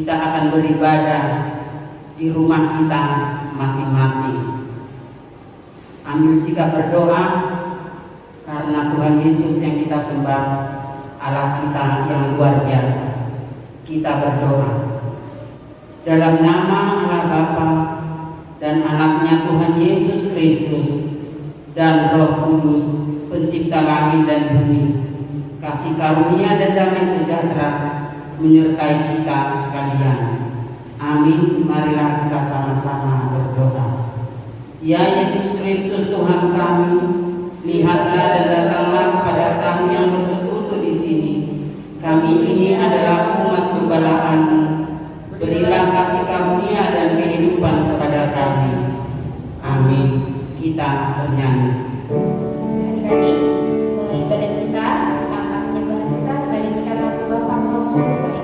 kita akan beribadah di rumah kita masing-masing. Ambil sikap berdoa, karena Tuhan Yesus yang kita sembah, Allah kita yang luar biasa. Kita berdoa dalam nama Allah Bapa dan anaknya Tuhan Yesus Kristus dan Roh Kudus, pencipta langit dan bumi. Kasih karunia dan damai sejahtera menyertai kita sekalian. Amin. Marilah kita sama-sama berdoa. Ya Yesus Kristus Tuhan kami, lihatlah dan datanglah kepada kami yang bersekutu di sini. Kami ini adalah umat gembala-Mu. Berilah kasih karunia dan kehidupan kepada kami. Amin. Kita bernyanyi. Adik-adik, mulai ibadah kita, angkat penyembahan kita dari kita lagu Bapa Kau Sungguh Baik.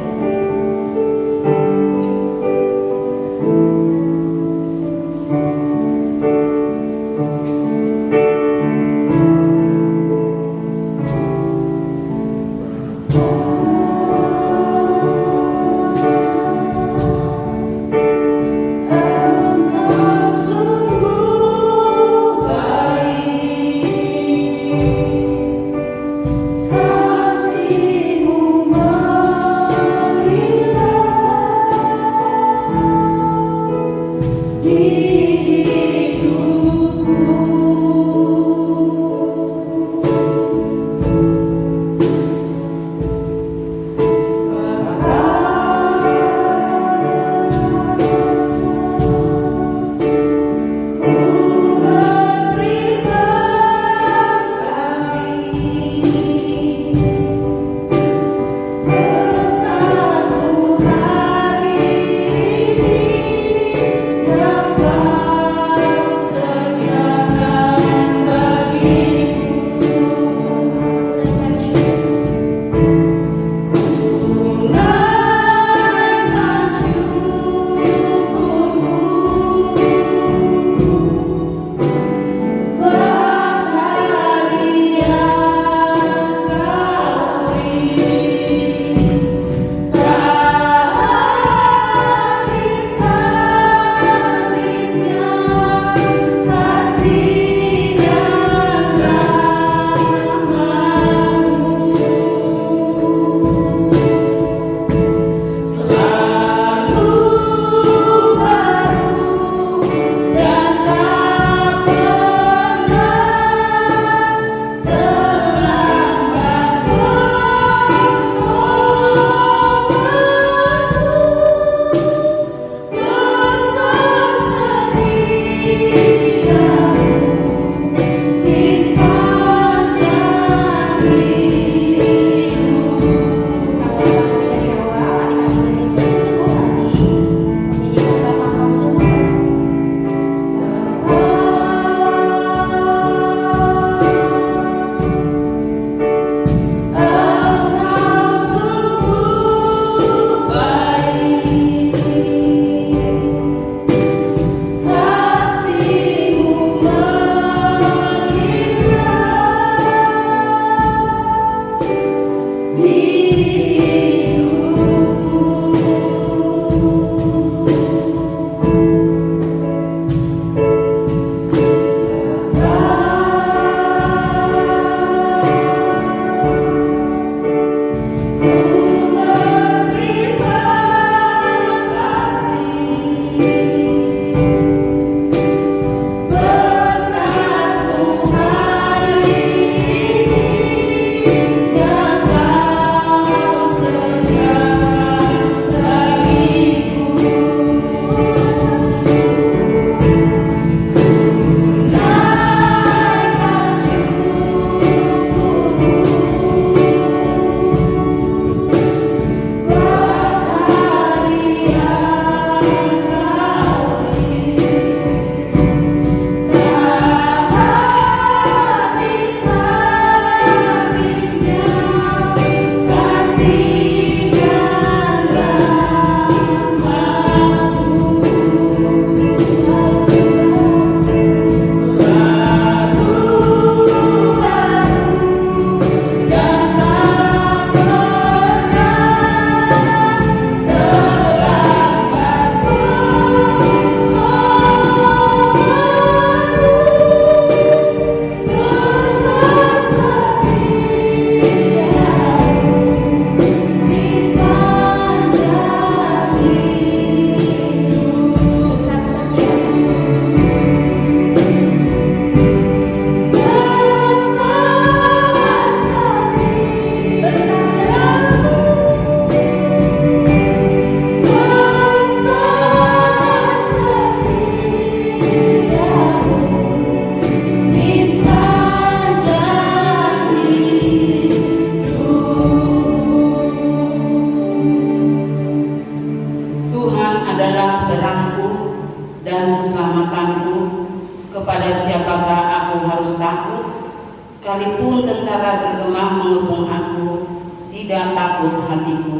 takut hatiku.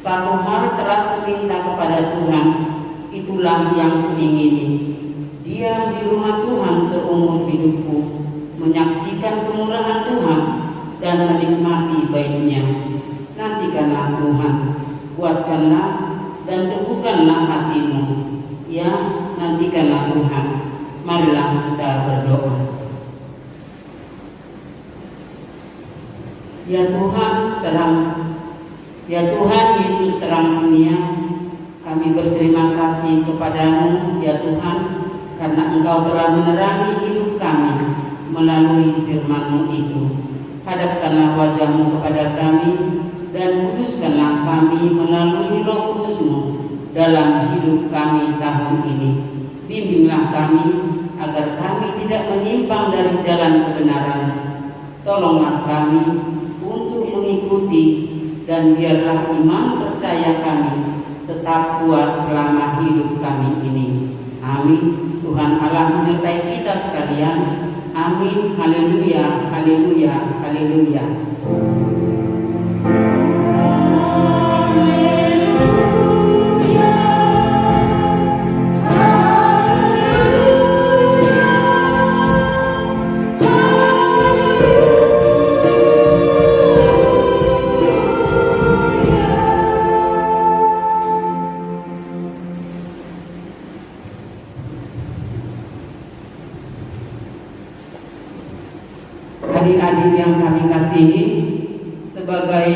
Satu hal telah kuminta kepada Tuhan, itulah yang kuingini. Diam di rumah Tuhan seumur hidupku, menyaksikan kemurahan Tuhan dan menikmati baiknya. Nantikanlah Tuhan, kuatkanlah dan teguhkanlah hatimu. Ya, nantikanlah Tuhan. Marilah kita berdoa. Ya Tuhan Yesus terang dunia, kami berterima kasih kepadamu ya Tuhan, karena Engkau telah menerangi hidup kami melalui firman-Mu itu. Hadapkanlah wajah-Mu kepada kami dan kuduskanlah kami melalui Roh Kudus-Mu dalam hidup kami tahun ini. Bimbinglah kami agar kami tidak menyimpang dari jalan kebenaran. Tolonglah kami untuk mengikuti, dan biarlah iman percaya kami tetap kuat selama hidup kami ini. Amin. Tuhan Allah menyertai kita sekalian. Amin. Haleluya, haleluya, haleluya. Adik-adik yang kami kasihi, sebagai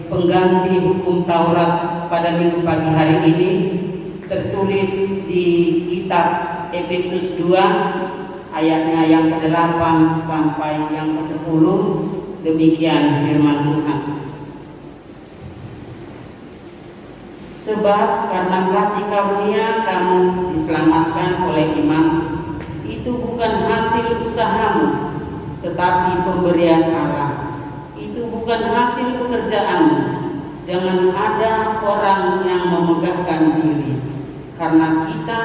pengganti hukum Taurat pada minggu pagi hari ini, tertulis di kitab Efesus 2 ayatnya yang ke-8 sampai yang ke-10. Demikian firman Tuhan. Sebab karena kasih karunia kamu diselamatkan oleh iman. Itu bukan hasil usahamu, tetapi pemberian Allah. Itu bukan hasil pekerjaanmu. Jangan ada orang yang memegahkan diri, karena kita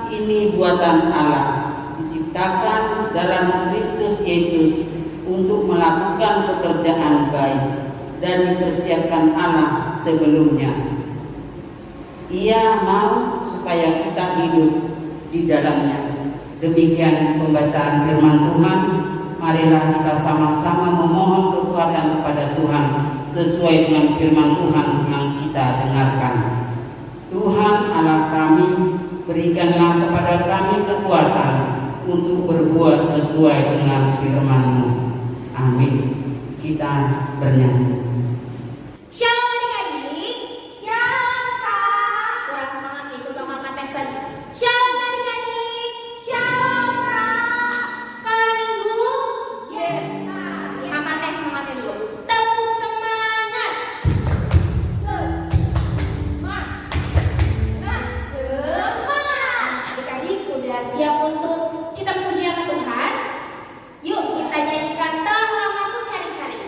ini buatan Allah, diciptakan dalam Kristus Yesus untuk melakukan pekerjaan baik dan dipersiapkan Allah sebelumnya. Ia mau supaya kita hidup di dalamnya. Demikian pembacaan firman Tuhan. Marilah kita sama-sama memohon kekuatan kepada Tuhan sesuai dengan firman Tuhan yang kita dengarkan. Tuhan Allah kami, berikanlah kepada kami kekuatan untuk berbuat sesuai dengan firman-Mu. Amin. Kita bernyanyi. Shalom adik-adik. Shalom Kak. Kurang semangat nih, coba ngangkat tes lagi. Shalom adik-adik. Shalom Kak. Sekolah minggu? Yes Kak. Ngangkat tes semangatnya dulu. Tepuk semangat. Semangat. Adik-adik udah siap untuk kita memuji nama Tuhan? Yuk kita nyanyikan "Telah Lamaku Cari-Cari".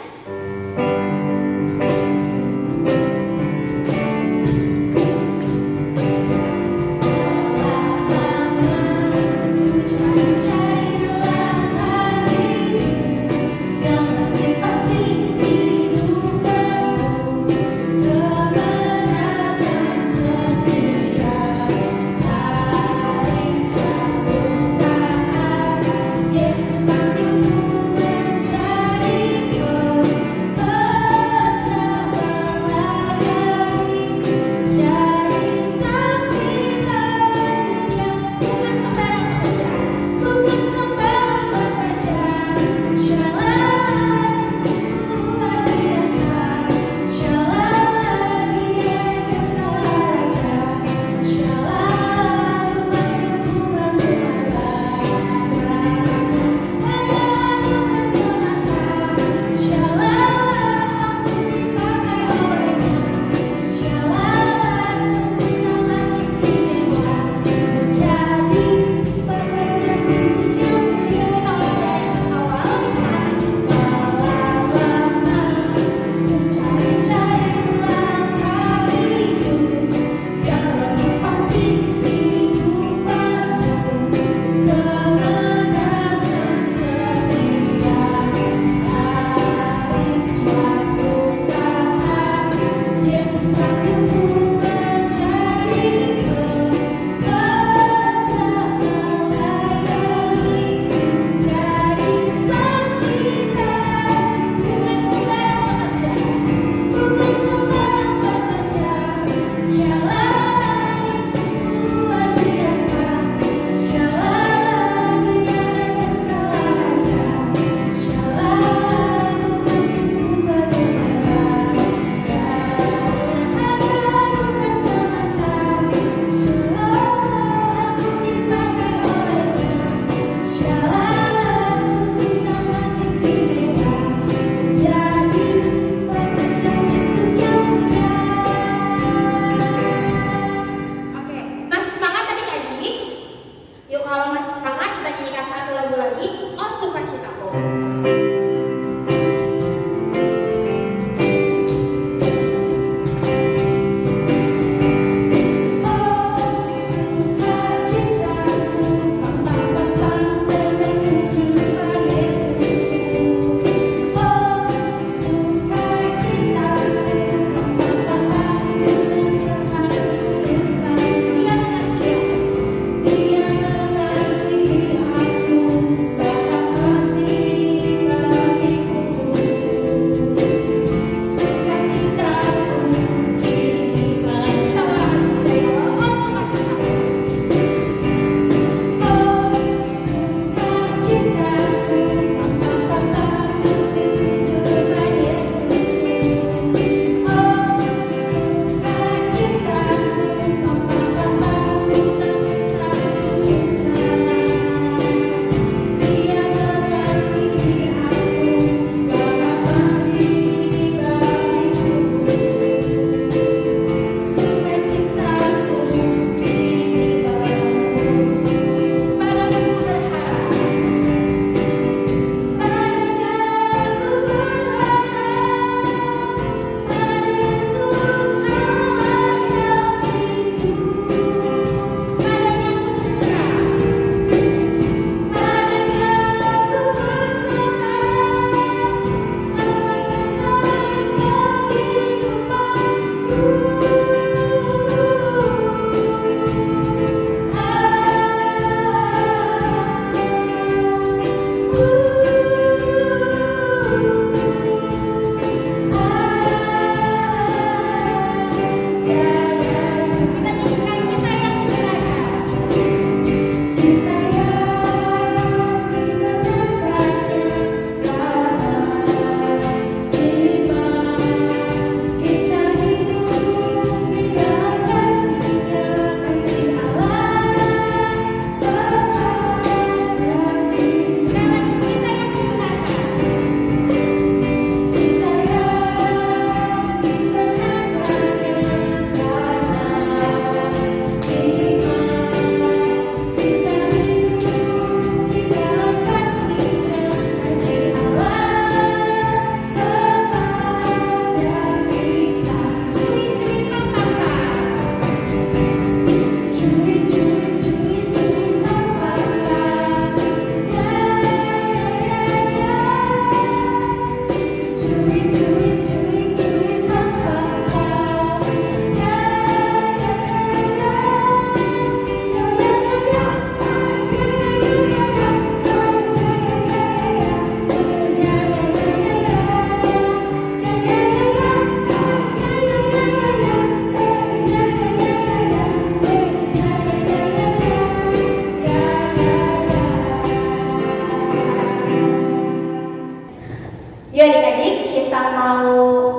Yuk adik-adik, kita mau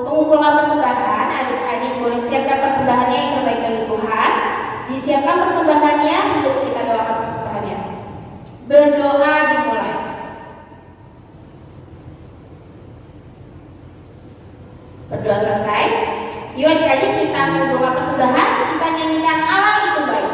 mengumpulkan persembahan. Adik-adik boleh siapkan persembahannya yang terbaik dari Tuhan. Disiapkan persembahannya, untuk kita doakan persembahannya. Berdoa dimulai. Berdoa selesai. Yuk adik-adik, kita mengumpulkan persembahan. Kita nyanyikan Allah itu baik.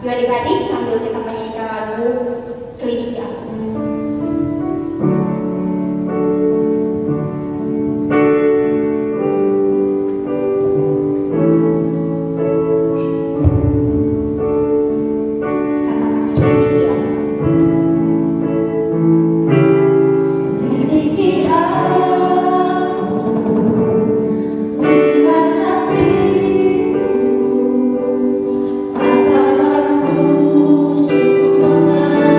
Yuk adik-adik, sambil kita menyanyikan lagu Selidiki Aku. Apakah ku sungguh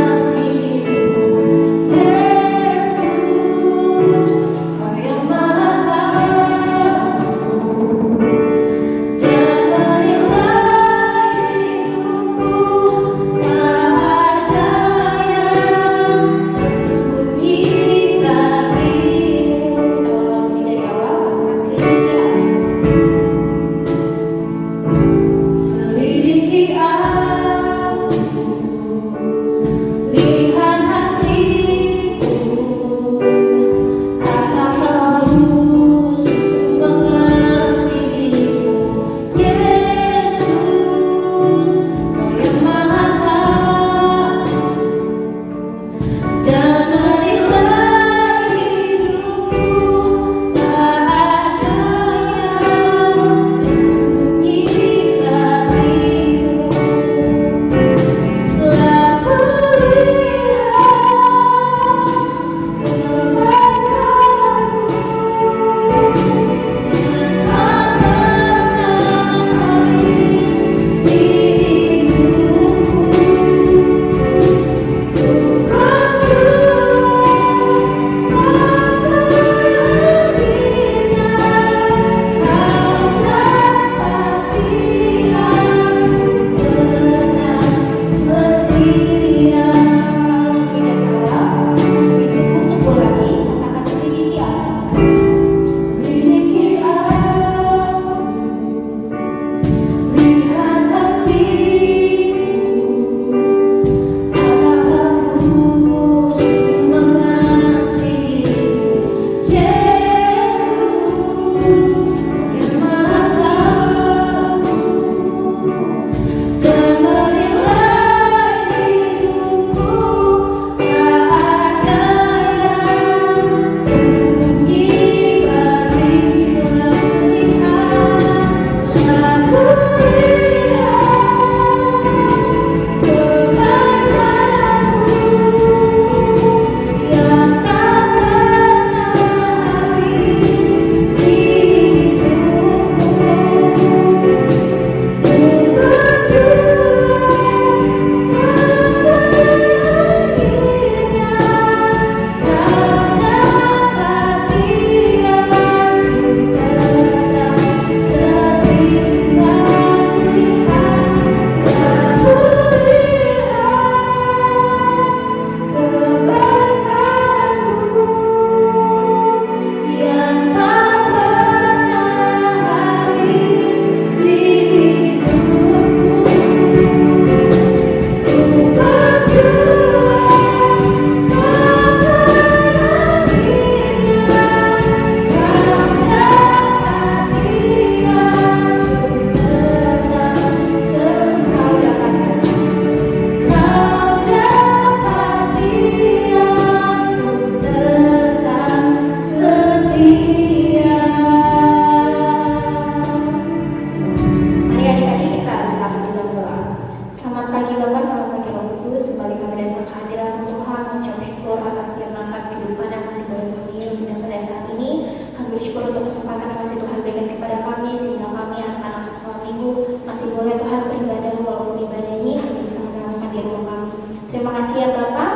Tuhan beribadah, walaupun ibadah ini hanya bisa melakukan di rumah kami. Terima kasih ya Bapak.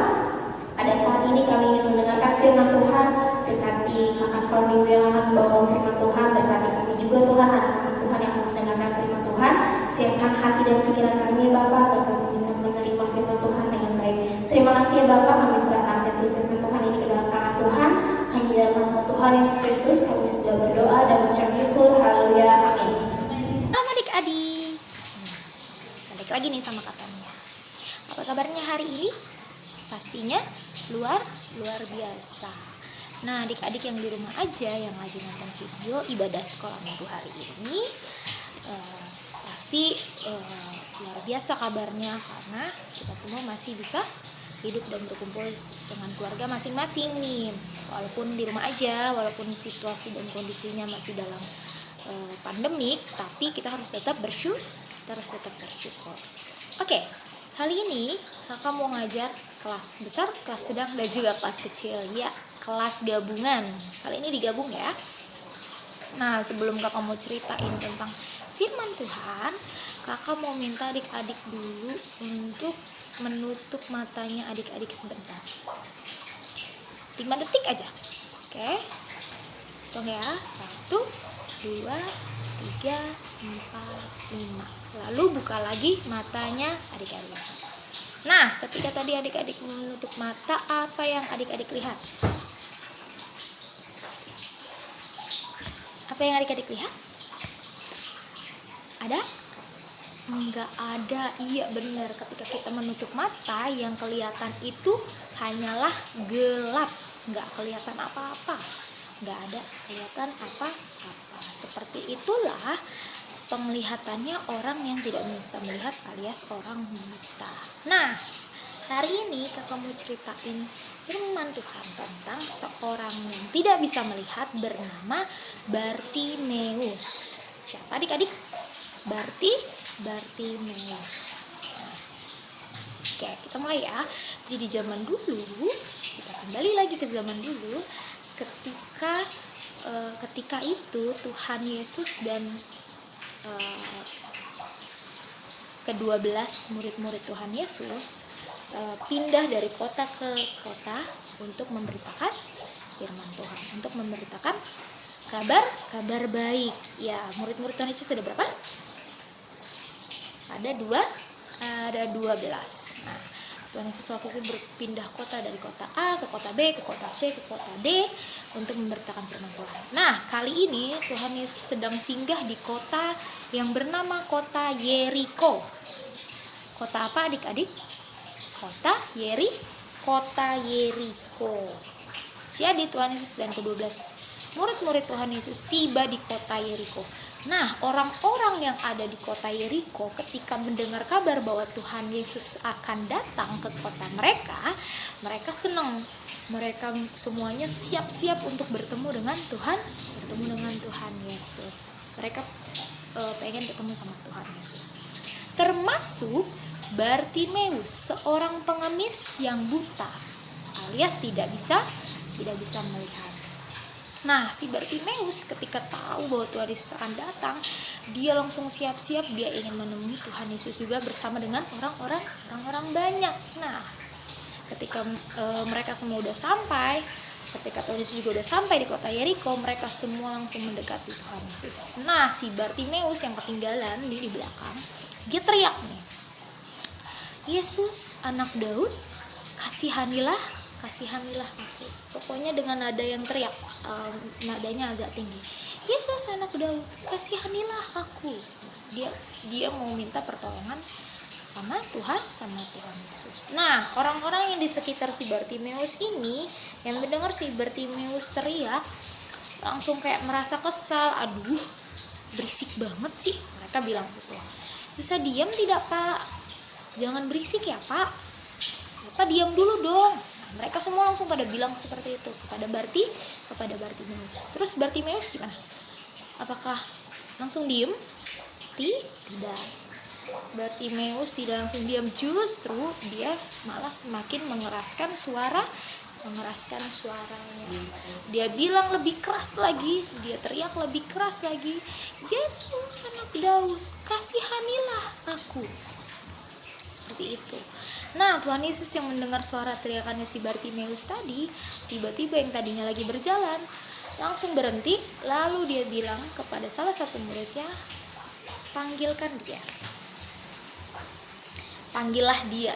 Pada saat ini kami ingin mendengarkan firman Tuhan. Berkati kakak sekolah minggu yang akan membawa firman Tuhan. Berkati kami juga Tuhan, anak-anak Tuhan yang akan mendengarkan firman Tuhan. Siapkan hati dan pikiran kami ya Bapak, agar kami bisa menerima firman Tuhan dengan baik. Terima kasih ya Bapak, kami serahkan sesi firman Tuhan ini ke dalam tangan Tuhan. Hanya dalam nama Tuhan Yesus Kristus kami sudah berdoa dan mengucap syukur. Haleluya, amin. Adik-adik, balik lagi nih sama kakaknya. Apa kabarnya hari ini? Pastinya luar biasa. Nah, adik-adik yang di rumah aja yang lagi nonton video ibadah sekolah minggu hari ini, pasti luar biasa kabarnya, karena kita semua masih bisa hidup dan berkumpul dengan keluarga masing-masing nih, walaupun di rumah aja, walaupun situasi dan kondisinya masih dalam pandemik, tapi kita harus tetap bersyukur. Oke, kali ini kakak mau ngajar kelas besar, kelas sedang, dan juga kelas kecil ya, kelas gabungan. Kali ini digabung ya. Nah, sebelum kakak mau ceritain tentang firman Tuhan, kakak mau minta adik-adik dulu untuk menutup matanya adik-adik sebentar, 5 detik aja. Oke, hitung ya, 1, 2, 3, 4, 5. Lalu buka lagi matanya adik-adik. Nah, ketika tadi adik-adik menutup mata, apa yang adik-adik lihat? Apa yang adik-adik lihat? Ada? Enggak ada. Iya benar, ketika kita menutup mata, yang kelihatan itu hanyalah gelap, enggak kelihatan apa-apa, enggak ada kelihatan apa-apa. Seperti itulah penglihatannya orang yang tidak bisa melihat alias orang buta. Nah, hari ini kakak mau ceritain firman Tuhan tentang seorang yang tidak bisa melihat bernama Bartimeus. Siapa adik-adik? Bartimeus. Nah, oke, kita mulai ya. Jadi zaman dulu, kita kembali lagi ke zaman dulu, ketika itu Tuhan Yesus dan ke-12 murid-murid Tuhan Yesus pindah dari kota ke kota untuk memberitakan firman Tuhan, untuk memberitakan kabar baik. Ya, murid-murid Tuhan Yesus ada berapa? Ada 12. Nah, Tuhan Yesus waktu itu berpindah kota dari kota A ke kota B, ke kota C, ke kota D untuk memberitakan firman Tuhan. Nah, kali ini Tuhan Yesus sedang singgah di kota yang bernama kota Yeriko. Kota apa adik-adik? Kota Yeriko. Jadi Tuhan Yesus dan ke-12 murid-murid Tuhan Yesus tiba di kota Yeriko. Nah, orang-orang yang ada di kota Yeriko ketika mendengar kabar bahwa Tuhan Yesus akan datang ke kota mereka, mereka senang. Mereka semuanya siap-siap untuk bertemu dengan Tuhan Yesus. Mereka pengen ketemu sama Tuhan Yesus. Termasuk Bartimeus, seorang pengemis yang buta, alias tidak bisa melihat. Nah, si Bartimeus ketika tahu bahwa Tuhan Yesus akan datang, dia langsung siap-siap, dia ingin menemui Tuhan Yesus juga bersama dengan orang-orang banyak. Nah, ketika mereka semua udah sampai, ketika Tuhan Yesus juga udah sampai di kota Yeriko, mereka semua langsung mendekati Tuhan Yesus. Nah, si Bartimeus yang ketinggalan di belakang, dia teriak nih, "Yesus, anak Daud, kasihanilah aku." Pokoknya dengan nada yang teriak, nadanya agak tinggi. "Yesus, anak Daud, kasihanilah aku." Dia mau minta pertolongan sama Tuhan Yesus. Nah, orang-orang yang di sekitar si Bartimeus ini yang mendengar si Bartimeus teriak langsung kayak merasa kesal. "Aduh, berisik banget sih," mereka bilang gitu. "Bisa diam tidak, Pak? Jangan berisik ya, Pak. Bapak diam dulu dong." Nah, mereka semua langsung pada bilang seperti itu kepada Bartimeus. Terus Bartimeus gimana? Apakah langsung diam? Tidak. Bartimeus tidak langsung diam, justru dia malah semakin mengeraskan mengeraskan suaranya. Dia bilang lebih keras lagi, dia teriak lebih keras lagi, Yesus anak Daud, kasihanilah aku. Seperti itu. Nah, Tuhan Yesus yang mendengar suara teriakannya si Bartimeus tadi, tiba-tiba yang tadinya lagi berjalan langsung berhenti, lalu dia bilang kepada salah satu muridnya, panggilkan dia. Panggillah dia.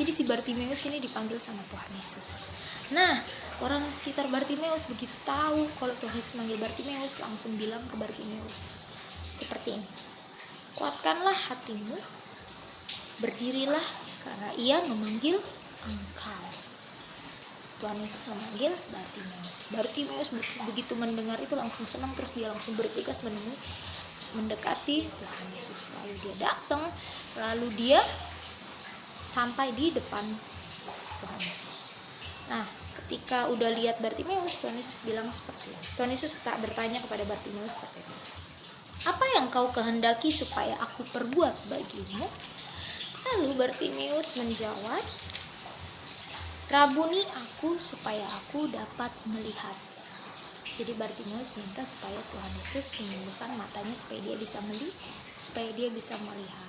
Jadi si Bartimeus ini dipanggil sama Tuhan Yesus. Nah, orang sekitar Bartimeus begitu tahu kalau Tuhan Yesus manggil Bartimeus, langsung bilang ke Bartimeus seperti ini, kuatkanlah hatimu, berdirilah karena ia memanggil engkau. Tuhan Yesus memanggil Bartimeus. Bartimeus begitu mendengar itu langsung senang, terus dia langsung bergegas mendekati Tuhan Yesus. Lalu dia datang, lalu dia sampai di depan Tuhan Yesus. Nah, ketika udah lihat Bartimeus, Tuhan Yesus bilang seperti ini. Tuhan Yesus tak bertanya kepada Bartimeus seperti ini, apa yang kau kehendaki supaya aku perbuat bagimu? Lalu Bartimeus menjawab, rabuni aku supaya aku dapat melihat. Jadi Bartimeus minta supaya Tuhan Yesus menyembuhkan matanya supaya dia bisa melihat.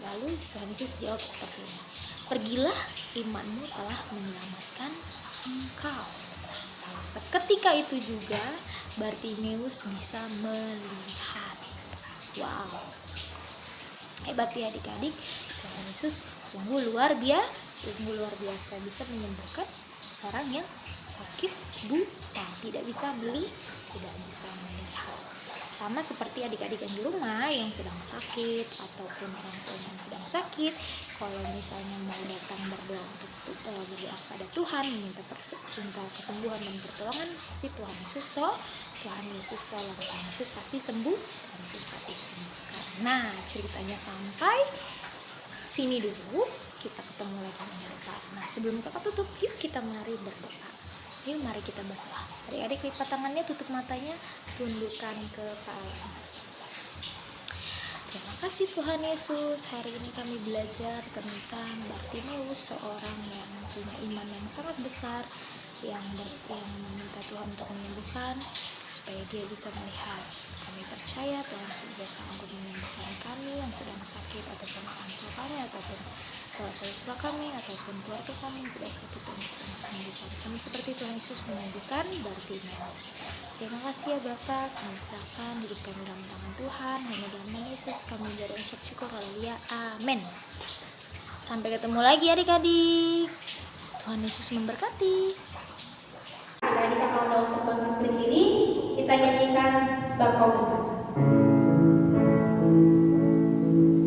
Lalu Tuhan Yesus jawab seperti ini, pergilah, imanmu telah menyelamatkan engkau. Lalu seketika itu juga Bartimeus bisa melihat. Wow, hebat ya adik-adik. Tuhan Yesus sungguh luar biasa bisa menyembuhkan orang yang sakit buta, tidak bisa melihat. Sama seperti adik-adik yang di rumah yang sedang sakit ataupun orang tua yang sedang sakit, kalau misalnya mau datang berdoa pada Tuhan, minta kesembuhan dan pertolongan si Tuhan Yesus tolong, Tuhan Yesus pasti sembuh, Tuhan Yesus pasti sembuhkan. Nah, ceritanya sampai sini dulu, kita ketemu lagi berdoa. Nah, sebelum kita tutup, yuk kita mari berdoa. Mari kita berdoa. Adik-adik lipat tangannya, tutup matanya, tundukkan kepala. Terima kasih Tuhan Yesus. Hari ini kami belajar tentang Bartimeus, seorang yang punya iman yang sangat besar, yang meminta Tuhan untuk menyembuhkan supaya dia bisa melihat. Kami percaya Tuhan sudah sanggup menyembuhkan kami yang sedang sakit, ataupun orang tua kami, ataupun saudara kami, ataupun keluarga kami yang sedang sakit, Tuhan bisa menyembuhkan. Sama seperti Tuhan Yesus menyembuhkan Bartimeus. Terima kasih ya Bapak, kami serahkan hidup kami dalam tangan Tuhan. Hanya dalam nama Yesus kami berucap syukur, haleluya, amin. Sampai ketemu lagi adik-adik. Tuhan Yesus memberkati. Adik-adik yang mau untuk bangkit berdiri, kita nyanyikan sebab kau besar. Ku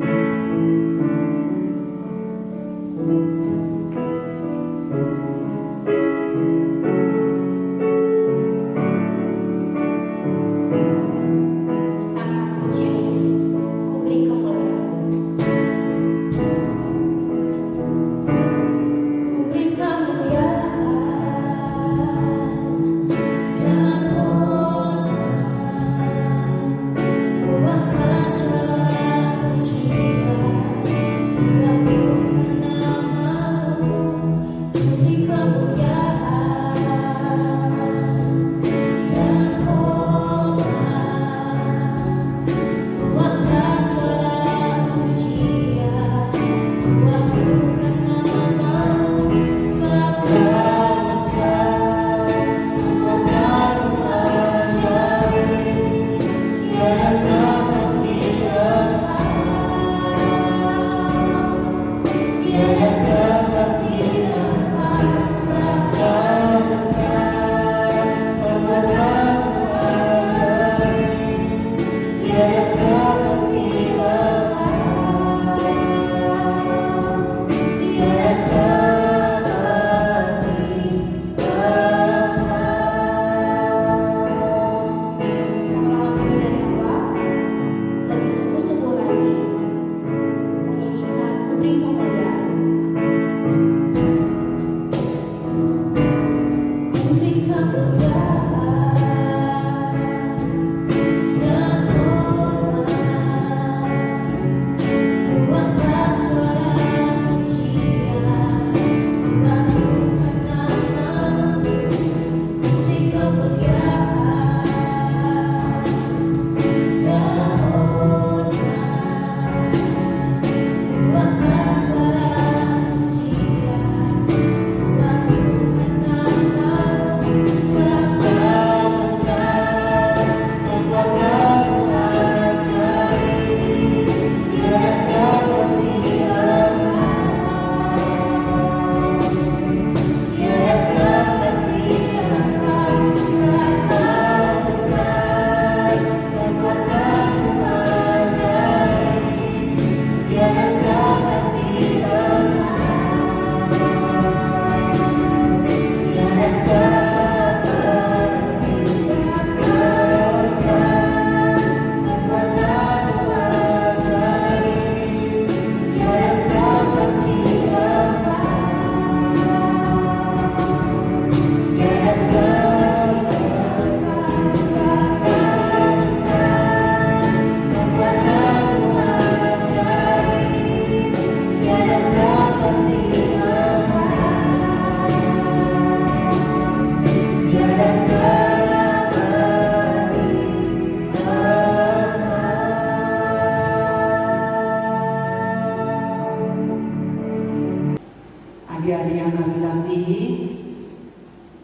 Adik-adik yang kami kasihi,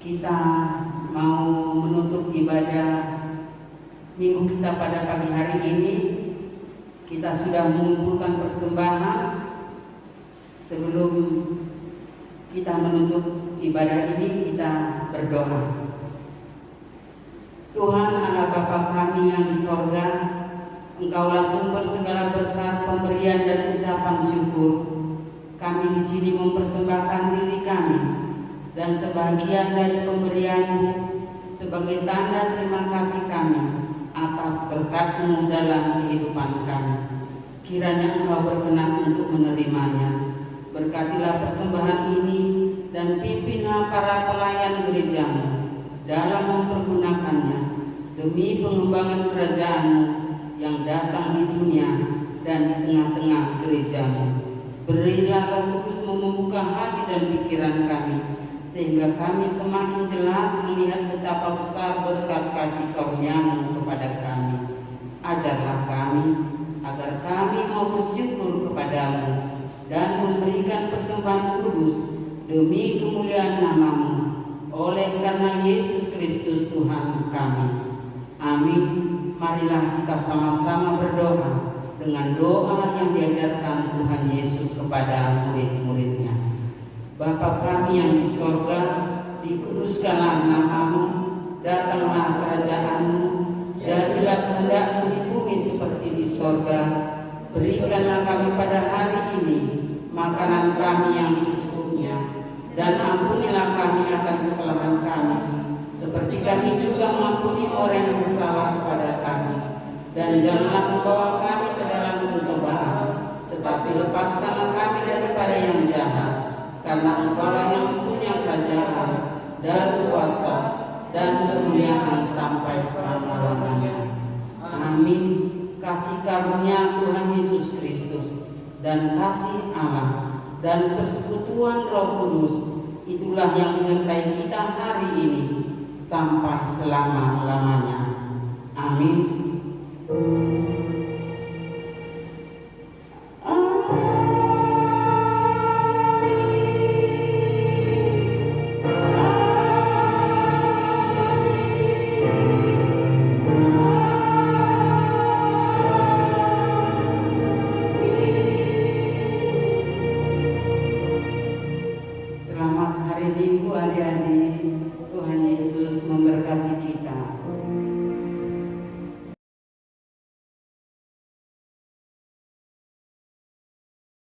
kita mau menutup ibadah minggu kita pada pagi hari ini. Kita sudah mengumpulkan persembahan. Sebelum kita menutup ibadah ini, kita berdoa. Tuhan Allah Bapa kami yang di sorga, Engkaulah sumber segala berkat, pemberian dan ucapan syukur. Kami di sini mempersembahkan diri kami dan sebagian dari pemberian-Mu sebagai tanda terima kasih kami atas berkat-Mu dalam kehidupan kami. Kiranya Engkau berkenan untuk menerimanya. Berkatilah persembahan ini dan pimpinlah para pelayan gereja-Mu dalam mempergunakannya demi pengembangan kerajaan-Mu yang datang di dunia dan di tengah-tengah gereja-Mu. Berilah Roh Kudus membuka hati dan pikiran kami, sehingga kami semakin jelas melihat betapa besar berkat kasih Karunia-Mu kepada kami. Ajarlah kami agar kami mau bersyukur kepadamu dan memberikan persembahan kudus demi kemuliaan nama-Mu, oleh karena Yesus Kristus Tuhan kami. Amin. Marilah kita sama-sama berdoa dengan doa yang diajarkan Tuhan Yesus kepada murid-muridnya. Bapa kami yang di sorga, dikuduskanlah nama-Mu, datanglah kerajaan-Mu, jadilah kehendak-Mu di bumi seperti di sorga. Berikanlah kami pada hari ini makanan kami yang secukupnya, dan ampunilah kami akan kesalahan kami, seperti kami juga mengampuni orang yang bersalah kepada kami. Dan janganlah membawa kami ke dalam pencobaan, tetapi lepaskanlah kami daripada yang jahat, karena Engkau-lah yang punya kerajaan dan kuasa dan kemuliaan sampai selama-lamanya. Amin. Kasih karunia Tuhan Yesus Kristus dan kasih Allah dan persekutuan Roh Kudus itulah yang menyertai kita hari ini sampai selama-lamanya. Amin. Selamat hari Minggu adik-adik. Tuhan Yesus